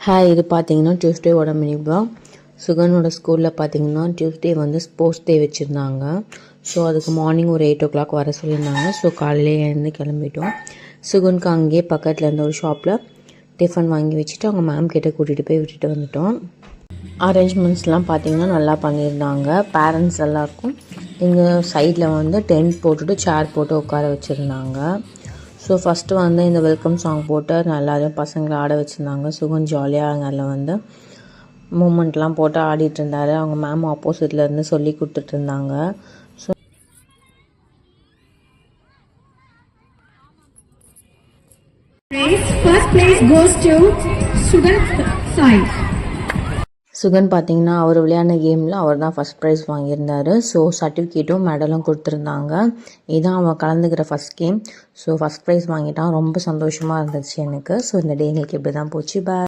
Hi, இது பார்த்தீங்கன்னா டியூஸ்டேவோட mini block. சுகனோட ஸ்கூலில் பார்த்தீங்கன்னா டியூஸ்டே வந்து ஸ்போர்ட்ஸ் டே வச்சுருந்தாங்க. ஸோ அதுக்கு மார்னிங் ஒரு 8 o'clock வர சொல்லியிருந்தாங்க. ஸோ காலையிலே எழுந்து கிளம்பிட்டோம். சுகனுக்கு அங்கேயே பக்கத்தில் இருந்த ஒரு ஷாப்பில் டிஃபன் வாங்கி வச்சுட்டு அவங்க மேம் கிட்டே கூட்டிகிட்டு போய் விட்டுட்டு வந்துட்டோம். அரேஞ்ச்மெண்ட்ஸ்லாம் பார்த்திங்கன்னா நல்லா பண்ணியிருந்தாங்க. பேரண்ட்ஸ் எல்லாருக்கும் எங்கள் சைடில் வந்து டென்ட் போட்டுட்டு சேர் போட்டு உட்கார வச்சுருந்தாங்க. ஸோ ஃபஸ்ட்டு வந்து இந்த வெல்கம் சாங் போட்டு எல்லாரையும் பசங்களை ஆட வச்சுருந்தாங்க. சுகன் ஜாலியாக அங்கே அதில் வந்து மூமெண்ட்லாம் போட்டு ஆடிட்டு இருந்தார். அவங்க மேம் ஆப்போசிட்லேருந்து சொல்லி கொடுத்துட்டு இருந்தாங்க. So First place goes to Sugan Sai. Sugan பார்த்தீங்கன்னா அவர் விளையாடின கேமில் அவர் தான் ஃபஸ்ட் ப்ரைஸ் வாங்கியிருந்தார். ஸோ சர்டிஃபிகேட்டும் மெடலும் கொடுத்துருந்தாங்க. இதுதான் அவன் கலந்துக்கிற first game. So first prize வாங்கிட்டான். ரொம்ப சந்தோஷமாக இருந்துச்சு எனக்கு. ஸோ இந்த டே எங்களுக்கு இப்படி தான் போச்சு. பாய்.